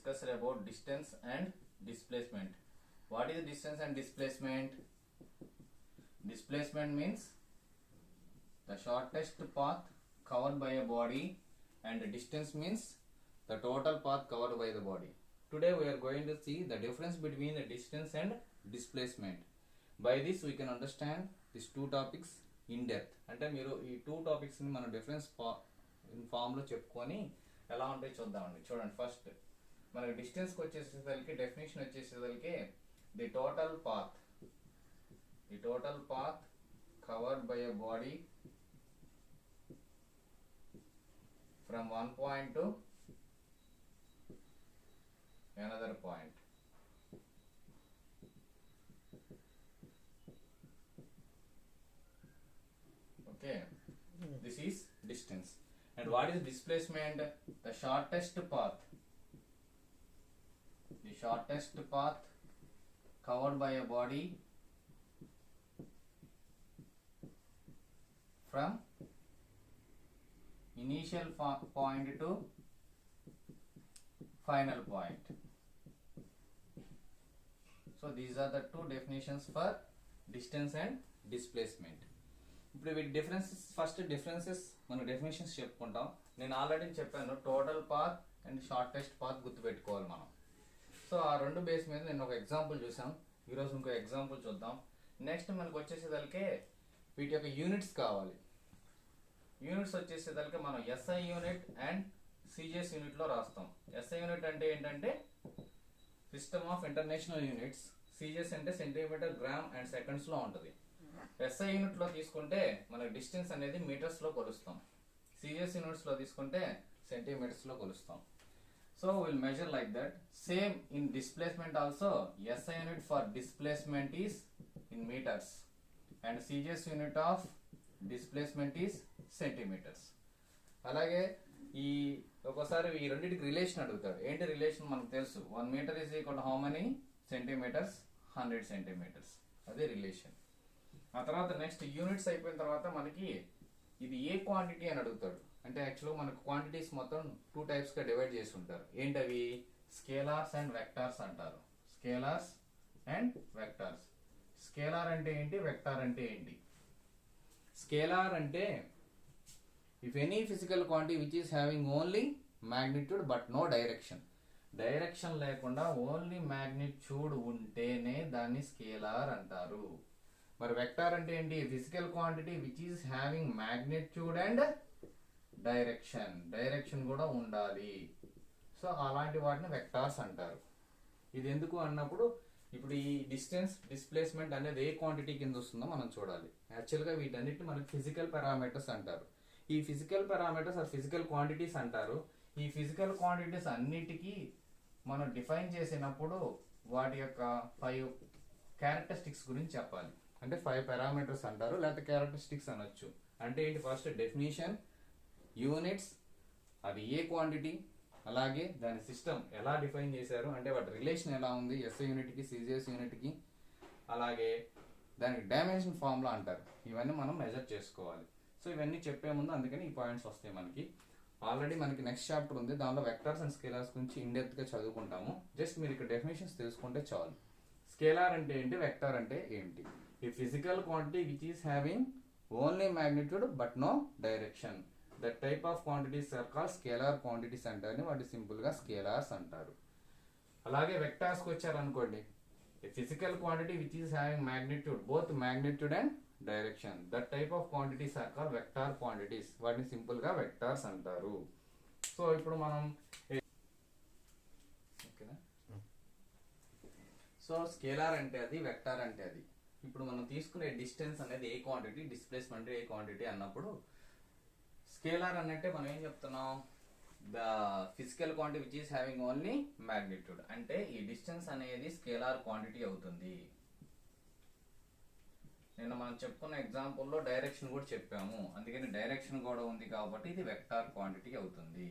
discussed about distance and displacement. What is distance and displacement? Displacement means the shortest path covered by a body, and distance means the total path covered by the body. Today we are going to see the difference between the distance and displacement. By this we can understand these two topics in depth. అంటే మీరు ఈ two topics ని మనం difference in form లో చెప్పుకొని ఎలా ఉంటాయి చూద్దామండి. చూడండి, ఫస్ట్ మనకి డిస్టెన్స్ కి వచ్చేసేసరికి డెఫినేషన్ వచ్చేసేసరికి the total path covered by a body from one point to another point. Okay, this is distance. And what is displacement? The shortest path covered by a body from initial point to final point. So these are the two definitions for distance and displacement. ఇప్పుడు వీటి differences, first differences మన definitions చెప్పుకుంటాం. నేను already చెప్పాను total path and shortest path గుర్తుపెట్టుకోవాలి మనం. So ఆ రెండు బేస్ మీద నేను ఒక ఎగ్జాంపుల్ చూసాం. ఈరోజు ఇంకో ఎగ్జాంపుల్ చూద్దాం. నెక్స్ట్ మనకు వచ్చేసేదలికే వీటి యొక్క యూనిట్స్ కావాలి. యూనిట్స్ వచ్చేసేదలికే మనం SI unit and CGS unit లో రాస్తాం. ఎస్ఐ యూనిట్ అంటే ఏంటంటే system of international units, CGS అంటే సెంటీమీటర్, గ్రామ్ అండ్ సెకండ్స్ లో ఉంటుంది. ఎస్ఐ యూనిట్ లో తీసుకుంటే మనకి డిస్టెన్స్ అనేది మీటర్స్ లో కొలుస్తాం. సిజిఎస్ యూనిట్స్ లో తీసుకుంటే సెంటీమీటర్స్ లో కొలుస్తాం. So will measure like that. Same in displacement also SI unit for displacement is in metres and CGS unit of displacement is centimetres. అలాగే ఈ ఒకసారి ఈ రెండింటికి రిలేషన్ అడుగుతాడు. ఏంటి రిలేషన్ మనకు తెలుసు, 1 metre is equal to how many centimetres, 100 centimetres. అదే రిలేషన్. ఆ తర్వాత నెక్స్ట్ యూనిట్స్ అయిపోయిన తర్వాత మనకి ఇది ఏ క్వాంటిటీ అని అడుగుతాడు. అంటే యాక్చువల్గా మనకు క్వాంటిటీస్ మొత్తం 2 టైప్స్ గా డివైడ్ చేసి ఉంటారు. ఏంటవి? స్కేలార్స్ అండ్ వెక్టార్స్ అంటారు. Scalars and vectors. స్కేలార్ అంటే ఏంటి, వెక్టార్ అంటే ఏంటి? స్కేలార్ అంటే if any physical quantity which is having only magnitude but no direction, direction లేకుండా ఓన్లీ మ్యాగ్నిట్యూడ్ ఉంటేనే దాన్ని స్కేలార్ అంటారు. మరి వెక్టార్ అంటే ఏంటి? Physical quantity which is having magnitude and direction కూడా ఉండాలి. సో అలాంటి వాటిని వెక్టార్స్ అంటారు. ఇది ఎందుకు అన్నప్పుడు ఇప్పుడు ఈ డిస్టెన్స్, డిస్ప్లేస్మెంట్ అనేది ఏ క్వాంటిటీ కింద వస్తుందో మనం చూడాలి. యాక్చువల్గా వీటన్నిటిని మనకి ఫిజికల్ పారామీటర్స్ అంటారు. ఈ physical parameters or physical quantities అంటారు. ఈ ఫిజికల్ క్వాంటిటీస్ అన్నిటికీ మనం డిఫైన్ చేసినప్పుడు వాటి యొక్క 5 క్యారెక్టరిస్టిక్స్ గురించి చెప్పాలి. అంటే 5 పారామీటర్స్ అంటారు, లేకపోతే క్యారెక్టరిస్టిక్స్ అనొచ్చు. అంటే ఏంటి? ఫస్ట్ డెఫినేషన్, యూనిట్స్, అది ఏ క్వాంటిటీ, అలాగే దాని సిస్టమ్ ఎలా డిఫైన్ చేశారు, అంటే వాటి రిలేషన్ ఎలా ఉంది ఎస్ఐ యూనిట్కి, సిజిఎస్ యూనిట్కి, అలాగే దానికి డైమెన్షన్ ఫార్ములా అంటారు. ఇవన్నీ మనం మెజర్ చేసుకోవాలి. సో ఇవన్నీ చెప్పే ముందు అందుకని ఈ పాయింట్స్ వస్తాయి మనకి. ఆల్రెడీ మనకి నెక్స్ట్ చాప్టర్ ఉంది, దానిలో వెక్టార్స్ అండ్ స్కేలార్స్ గురించి ఇన్ డెప్త్ గా చదువుకుంటాము. జస్ట్ మీరు ఇక్కడ డెఫినేషన్స్ తెలుసుకుంటే చాలు. స్కేలార్ అంటే ఏంటి, వెక్టార్ అంటే ఏంటి? ఈ physical quantity which is having only magnitude but no direction, that type of quantities are called scalar quantities అంటారు. వాటి సింపుల్ గా స్కేలార్స్ అంటారు. అలాగే వెక్టార్స్ కి వచ్చారనుకోండి, physical quantity which is having magnitude, both magnitude and direction, that type of quantities are called vector quantities. వాటిని simple గా vectors అంటారు. సో ఇప్పుడు మనం ఓకేనా, సో స్కేలార్ అంటే అది, వెక్టార్ అంటే అది. ఇప్పుడు మనం తీసుకునే డిస్టెన్స్ అనేది ఏ క్వాంటిటీ, డిస్ప్లేస్మెంట్ ఏ క్వాంటిటీ అన్నప్పుడు స్కేలార్ అన్నట్టే మనం ఏం చెప్తున్నాం, the physical quantity which is having only magnitude. అంటే ఈ డిస్టెన్స్ అనేది స్కేలార్ క్వాంటిటీ అవుతుంది. నిన్న మనం చెప్పుకున్న ఎగ్జాంపుల్లో డైరెక్షన్ కూడా చెప్పాము, అందుకని డైరెక్షన్ కూడా ఉంది కాబట్టి ఇది వెక్టార్ క్వాంటిటీ అవుతుంది.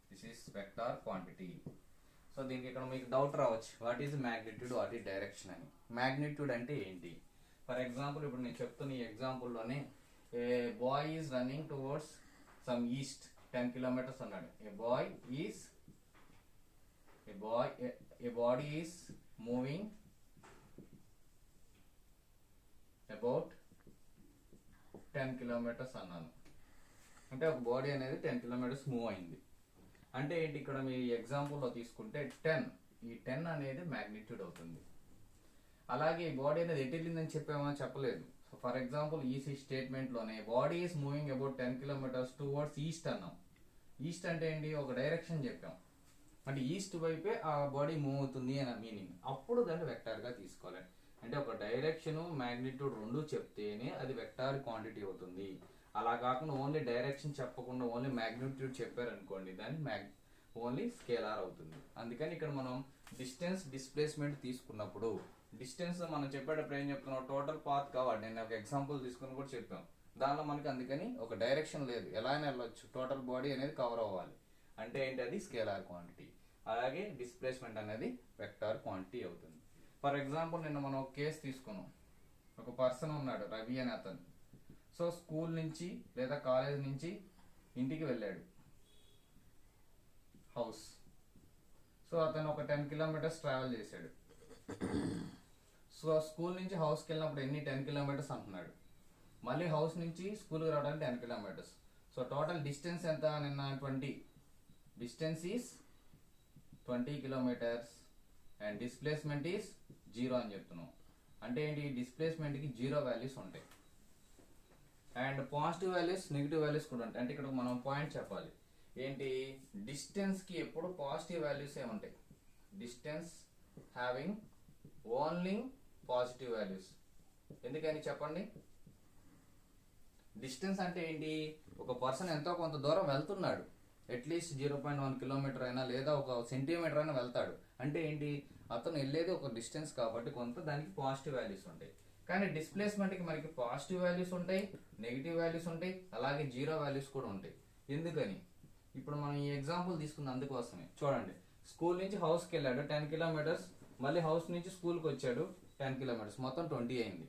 This is vector quantity. So దీనికి ఇక్కడ మీకు డౌట్ రావచ్చు, what is magnitude, what is direction అని. మ్యాగ్నిట్యూడ్ అంటే ఏంటి? ఫర్ ఎగ్జాంపుల్ ఇప్పుడు నేను చెప్తున్న ఈ ఎగ్జాంపుల్లోనే a boy is running towards some east 10 kilometers అన్నాడు. A boy is a body is moving about 10 kilometers అన్నాను. అంటే ఒక బాడీ అనేది 10 kilometers మూవ్ అయింది. అంటే ఏంటి, ఇక్కడ మీ ఎగ్జాంపుల్లో తీసుకుంటే 10, ఈ 10 అనేది మ్యాగ్నిట్యూడ్ అవుతుంది. అలాగే ఈ బాడీ అనేది ఎటు వెళ్ళిందని చెప్పామో చెప్పలేదు. సో ఫర్ ఎగ్జాంపుల్ ఈ స్టేట్మెంట్లోనే body is moving about 10 kilometers towards east అన్నాం. ఈస్ట్ అంటే ఏంటి, ఒక డైరెక్షన్ చెప్పాం. అంటే ఈస్ట్ వైపే ఆ బాడీ మూవ్ అవుతుంది అని మీనింగ్. అప్పుడు దాన్ని వెక్టార్గా తీసుకోవాలి. అంటే ఒక డైరెక్షన్ మ్యాగ్నిట్యూడ్ రెండు చెప్తేనే అది వెక్టార్ క్వాంటిటీ అవుతుంది. అలా కాకుండా ఓన్లీ డైరెక్షన్ చెప్పకుండా ఓన్లీ మ్యాగ్నిట్యూడ్ చెప్పారనుకోండి, దాన్ని ఓన్లీ స్కేలార్ అవుతుంది. అందుకని ఇక్కడ మనం డిస్టెన్స్ డిస్ప్లేస్మెంట్ తీసుకున్నప్పుడు, డిస్టెన్స్ మనం చెప్పేటప్పుడు ఏం చెప్తున్నాం, టోటల్ పాత్ కావాలి. నేను ఒక ఎగ్జాంపుల్ తీసుకుని కూడా చెప్పాం. దానిలో మనకి అందుకని ఒక డైరెక్షన్ లేదు, ఎలా అయినా వెళ్ళొచ్చు. టోటల్ బాడీ అనేది కవర్ అవ్వాలి. అంటే ఏంటి, అది స్కేలార్ క్వాంటిటీ. అలాగే డిస్ప్లేస్మెంట్ అనేది వెక్టార్ క్వాంటిటీ అవుతుంది. ఫర్ ఎగ్జాంపుల్ నిన్న మనం ఒక కేసు తీసుకున్నాం. ఒక పర్సన్ ఉన్నాడు, రవి అని అతను. సో స్కూల్ నుంచి లేదా కాలేజ్ నుంచి ఇంటికి వెళ్ళాడు, హౌస్. సో అతను ఒక 10 kilometers ట్రావెల్ చేశాడు. సో స్కూల్ నుంచి హౌస్కి వెళ్ళినప్పుడు ఎన్ని 10 kilometers అంటున్నాడు. మళ్ళీ హౌస్ నుంచి స్కూల్కి రావడానికి 10 kilometers. సో టోటల్ డిస్టెన్స్ ఎంత నిన్న 20. Distance is 20 kilometers and displacement is 0 అని చెప్తున్నాం. అంటే ఏంటి, డిస్ప్లేస్మెంట్కి 0 వాల్యూస్ ఉంటాయి and positive values negative values కూడా ఉంటాయి. అంటే ఇక్కడ మనం పాయింట్ చెప్పాలి ఏంటి, డిస్టెన్స్కి ఎప్పుడు పాజిటివ్ వాల్యూసే ఉంటాయి. Distance having only positive values. ఎందుకని చెప్పండి, డిస్టెన్స్ అంటే ఏంటి, ఒక పర్సన్ ఎంతో కొంత దూరం వెళ్తున్నాడు, అట్లీస్ట్ 0.1 kilometer అయినా లేదా ఒక సెంటీమీటర్ అయినా వెళ్తాడు. అంటే ఏంటి, అతను వెళ్ళేది ఒక డిస్టెన్స్ కాబట్టి కొంత దానికి పాజిటివ్ వాల్యూస్ ఉంటాయి. కానీ డిస్ప్లేస్మెంట్కి మనకి పాజిటివ్ వాల్యూస్ ఉంటాయి, నెగిటివ్ వాల్యూస్ ఉంటాయి, అలాగే 0 వాల్యూస్ కూడా ఉంటాయి. ఎందుకని, ఇప్పుడు మనం ఈ ఎగ్జాంపుల్ తీసుకున్న అందుకోసమే. చూడండి, స్కూల్ నుంచి హౌస్కి వెళ్ళాడు 10 kilometers, మళ్ళీ హౌస్ నుంచి స్కూల్కి వచ్చాడు 10 kilometers, మొత్తం 20 అయింది.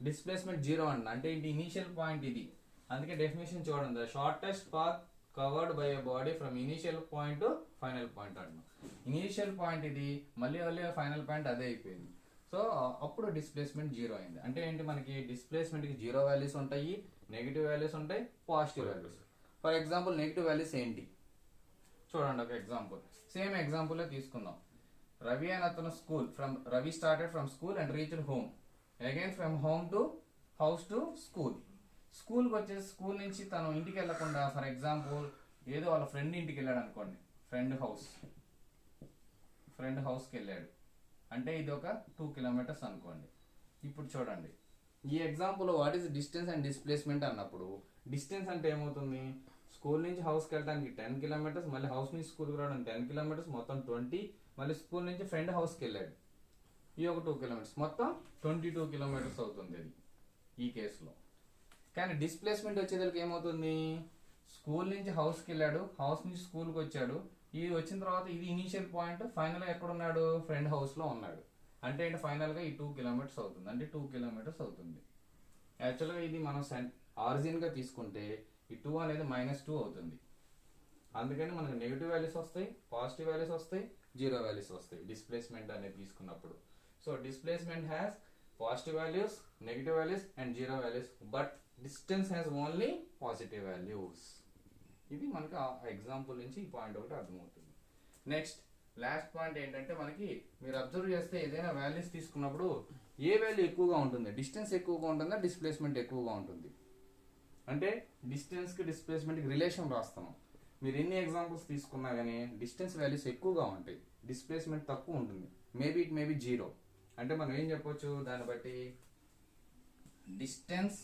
డిస్ప్లేస్మెంట్ 0 అండి. అంటే ఇది ఇనీషియల్ పాయింట్ ఇది. అందుకే డెఫినేషన్ చూడండి, shortest path covered by a body from initial point to final point అంటున్నాం. ఇనీషియల్ పాయింట్ ఇది, మళ్ళీ ఫైనల్ పాయింట్ అదే అయిపోయింది. సో అప్పుడు డిస్ప్లేస్మెంట్ 0 అయింది. అంటే ఏంటి, మనకి డిస్ప్లేస్మెంట్కి 0 వాల్యూస్ ఉంటాయి, నెగిటివ్ వాల్యూస్ ఉంటాయి, positive values. For example negative values ఏంటి చూడండి. ఒక ఎగ్జాంపుల్, సేమ్ ఎగ్జాంపుల్ తీసుకుందాం. రవి అని అతను Ravi started from school and reached home. Again from home to house to school. స్కూల్కి వచ్చేసి స్కూల్ నుంచి తను ఇంటికి వెళ్ళకుండా ఫర్ ఎగ్జాంపుల్ ఏదో వాళ్ళ ఫ్రెండ్ ఇంటికి వెళ్ళాడు అనుకోండి, ఫ్రెండ్ హౌస్కి వెళ్ళాడు. అంటే ఇది ఒక 2 kilometers అనుకోండి. ఇప్పుడు చూడండి, ఈ example what is distance and displacement అన్నప్పుడు, డిస్టెన్స్ అంటే ఏమవుతుంది, స్కూల్ నుంచి హౌస్కి వెళ్ళడానికి 10 kilometers, మళ్ళీ హౌస్ నుంచి స్కూల్కి రావడానికి 10 kilometers, మొత్తం 20. మళ్ళీ స్కూల్ నుంచి ఫ్రెండ్ హౌస్కి వెళ్ళాడు, ఈ ఒక 2 kilometers, మొత్తం 22 kilometers అవుతుంది ఇది ఈ కేసులో. కానీ డిస్ప్లేస్మెంట్ వచ్చేదానికి ఏమవుతుంది, స్కూల్ నుంచి హౌస్కి వెళ్ళాడు, హౌస్ నుంచి స్కూల్కి వచ్చాడు, ఇది వచ్చిన తర్వాత ఇది ఇనీషియల్ పాయింట్, ఫైనల్గా ఎక్కడ ఉన్నాడు, ఫ్రెండ్ హౌస్లో ఉన్నాడు. అంటే ఏంటి, ఫైనల్గా ఈ 2 kilometers అవుతుంది. అంటే 2 kilometers అవుతుంది. యాక్చువల్గా ఇది మనం ఆరిజిన్గా తీసుకుంటే ఈ 2 అనేది -2 అవుతుంది. అందుకని మనకు నెగిటివ్ వాల్యూస్ వస్తాయి, పాజిటివ్ వాల్యూస్ వస్తాయి, 0 వాల్యూస్ వస్తాయి డిస్ప్లేస్మెంట్ అనేది తీసుకున్నప్పుడు. So displacement has positive values, negative values and 0 values, but distance has only positive values. ఇది మనకి ఆ ఎగ్జాంపుల్ నుంచి ఈ పాయింట్ ఒకటి అర్థమవుతుంది. నెక్స్ట్ లాస్ట్ పాయింట్ ఏంటంటే, మనకి మీరు అబ్జర్వ్ చేస్తే ఏదైనా వాల్యూస్ తీసుకున్నప్పుడు ఏ వాల్యూ ఎక్కువగా ఉంటుంది, డిస్టెన్స్ ఎక్కువగా ఉంటుందా, డిస్ప్లేస్మెంట్ ఎక్కువగా ఉంటుంది. అంటే డిస్టెన్స్కి డిస్ప్లేస్మెంట్కి రిలేషన్ రాస్తాము. మీరు ఎన్ని ఎగ్జాంపుల్స్ తీసుకున్నా కానీ డిస్టెన్స్ వాల్యూస్ ఎక్కువగా ఉంటాయి, డిస్ప్లేస్మెంట్ తక్కువ ఉంటుంది. Maybe it maybe 0. అంటే మనం ఏం చెప్పొచ్చు దాన్ని బట్టి, distance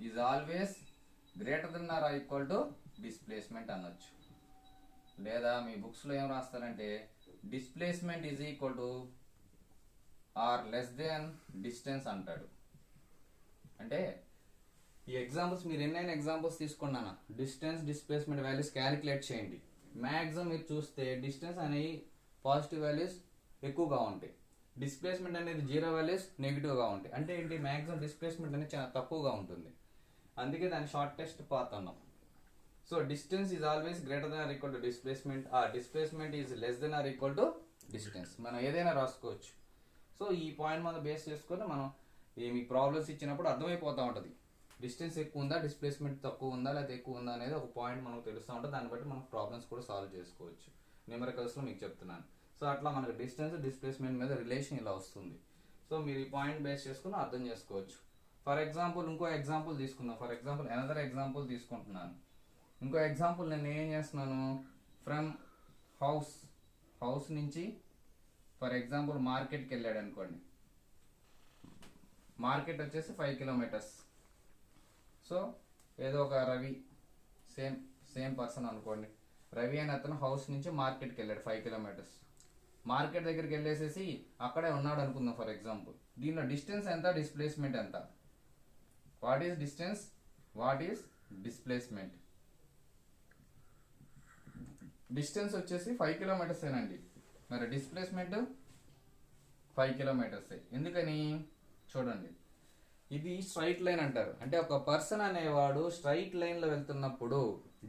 is always greater than or equal to displacement అనొచ్చు. లేదా మీ బుక్స్లో ఏం రాస్తారంటే displacement is equal to or less than distance అంటాడు. అంటే ఈ ఎగ్జాంపుల్స్ మీరు ఎన్నైనా ఎగ్జాంపుల్స్ తీసుకున్నానా, డిస్టెన్స్ డిస్ప్లేస్మెంట్ వాల్యూస్ క్యాలిక్యులేట్ చేయండి. మ్యాక్సిమం మీరు చూస్తే డిస్టెన్స్ అనేవి పాజిటివ్ వాల్యూస్ ఎక్కువగా ఉంటాయి, డిస్ప్లేస్మెంట్ అనేది 0 వాల్యూస్ నెగిటివ్గా ఉంటాయి. అంటే ఏంటి, మ్యాక్సిమం డిస్ప్లేస్మెంట్ అనేది చాలా తక్కువగా ఉంటుంది. అందుకే దాన్ని షార్టెస్ట్ పాత్ అన్నాం. So distance is always greater than or equal to displacement, ఆ displacement is less than or equal to distance. మనం ఏదైనా రాసుకోవచ్చు. సో ఈ పాయింట్ మనం బేస్ చేసుకొని మనం మీ ప్రాబ్లమ్స్ ఇచ్చినప్పుడు అర్థమైపోతూ ఉంటుంది, డిస్టెన్స్ ఎక్కువ ఉందా, డిస్ప్లేస్మెంట్ తక్కువ ఉందా లేదా ఎక్కువ ఉందా అనేది ఒక పాయింట్ మనకు తెలుస్తూ ఉంటుంది. దాన్ని బట్టి మనం ప్రాబ్లమ్స్ కూడా సాల్వ్ చేసుకోవచ్చు. న్యూమరికల్స్లో మీకు చెప్తున్నాను. సో అట్లా మనకు డిస్టెన్స్ డిస్ప్లేస్మెంట్ మీద రిలేషన్ ఇలా వస్తుంది. సో మీరు ఈ పాయింట్ బేస్ చేసుకుని అర్థం చేసుకోవచ్చు. ఫర్ ఎగ్జాంపుల్ ఇంకో ఎగ్జాంపుల్ తీసుకుందాం. ఫర్ ఎగ్జాంపుల్ అనదర్ ఎగ్జాంపుల్ తీసుకుంటున్నాను. ఇంకో ఎగ్జాంపుల్ నేను ఏం చేస్తున్నాను, ఫ్రమ్ హౌస్ నుంచి ఫర్ ఎగ్జాంపుల్ మార్కెట్కి వెళ్ళాడు అనుకోండి. మార్కెట్ వచ్చేసి 5 కిలోమీటర్స్. సో ఏదో ఒక రవి, సేమ్ పర్సన్ అనుకోండి. రవి అని అతను హౌస్ నుంచి మార్కెట్కి వెళ్ళాడు 5 కిలోమీటర్స్. మార్కెట్ దగ్గరికి వెళ్ళేసేసి అక్కడే ఉన్నాడు అనుకుందాం ఫర్ ఎగ్జాంపుల్. దీనిలో డిస్టెన్స్ ఎంత, డిస్ప్లేస్మెంట్ ఎంత? What is distance, what is displacement? Distance వచ్చేసి 5 కిలోమీటర్స్ ఏనండి. మరి డిస్ప్లేస్మెంట్ 5 కిలోమీటర్స్. ఎందుకని చూడండి, ఇది స్ట్రైట్ లైన్ అంటారు. అంటే ఒక పర్సన్ అనేవాడు స్ట్రైట్ లైన్ లో వెళ్తున్నప్పుడు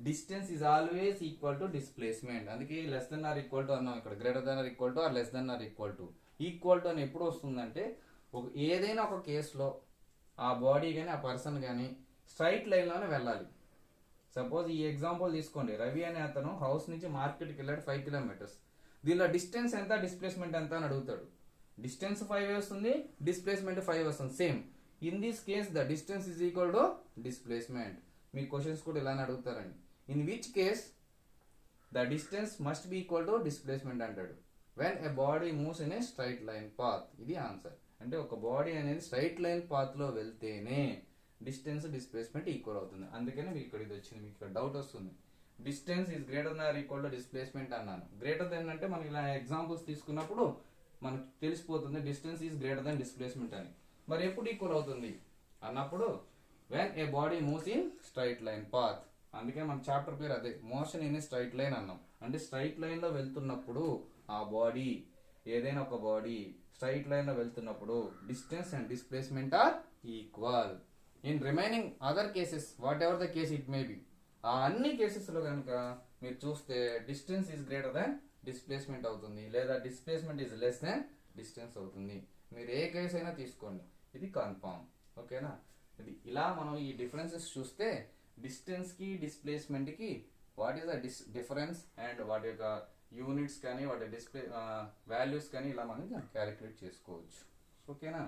distance is always equal to displacement. అందుకే less than or equal to అన్నాం ఇక్కడ. Greater than or equal to or less than or equal to అని ఎప్పుడు వస్తుందంటే ఏదైనా ఒక కేసులో ఆ బాడీ కానీ ఆ పర్సన్ కానీ స్ట్రైట్ లైన్లోనే వెళ్ళాలి. సపోజ్ ఈ ఎగ్జాంపుల్ తీసుకోండి, రవి అనే అతను హౌస్ నుంచి మార్కెట్కి వెళ్ళాడు 5 కిలోమీటర్స్. దీనిలో డిస్టెన్స్ ఎంత, డిస్ప్లేస్మెంట్ ఎంత అని అడుగుతాడు. డిస్టెన్స్ 5 వస్తుంది, డిస్ప్లేస్మెంట్ 5 వస్తుంది, same. In this case the distance is equal to displacement. మీ క్వశ్చన్స్ కూడా ఇలానే అడుగుతారండి. In which case the distance must be equal to displacement అంటాడు. When a body moves in a straight line path. ఇది answer. అంటే ఒక body అనేది straight line path లో వెళ్తేనే డిస్టెన్స్ డిస్ప్లేస్మెంట్ ఈక్వల్ అవుతుంది. అందుకని మీకు ఇక్కడ ఇది వచ్చింది, మీకు ఇక్కడ డౌట్ వస్తుంది. Distance is greater than or equal to displacement అన్నాను. గ్రేటర్ దెన్ అంటే మనకి ఇలా ఎగ్జాంపుల్స్ తీసుకున్నప్పుడు మనకు తెలిసిపోతుంది distance is greater than displacement అని. మరి ఎప్పుడు ఈక్వల్ అవుతుంది అన్నప్పుడు when a body moves in straight line path. అందుకే మన చాప్టర్ పేరు అదే, motion in a straight line అన్నాం. అంటే స్ట్రైట్ లైన్ లో వెళ్తున్నప్పుడు ఆ బాడీ, ఏదైనా ఒక బాడీ స్ట్రైట్ లైన్ లో వెళ్తున్నప్పుడు distance and displacement are equal. In remaining other cases whatever the case it may be, ఆ అన్ని కేసెస్లో కనుక మీరు చూస్తే distance is greater than displacement అవుతుంది, లేదా displacement is less than distance అవుతుంది. మీరు ఏ కేసు అయినా తీసుకోండి, ఇది కన్ఫామ్. ఓకేనా? ఇది ఇలా మనం ఈ డిఫరెన్సెస్ చూస్తే డిస్టెన్స్కి డిస్ప్లేస్మెంట్కి what is the difference and వాటి యొక్క యూనిట్స్ కానీ వాటి డిస్ప్లే వాల్యూస్ కానీ ఇలా మనం క్యాలిక్యులేట్ చేసుకోవచ్చు. ఓకేనా?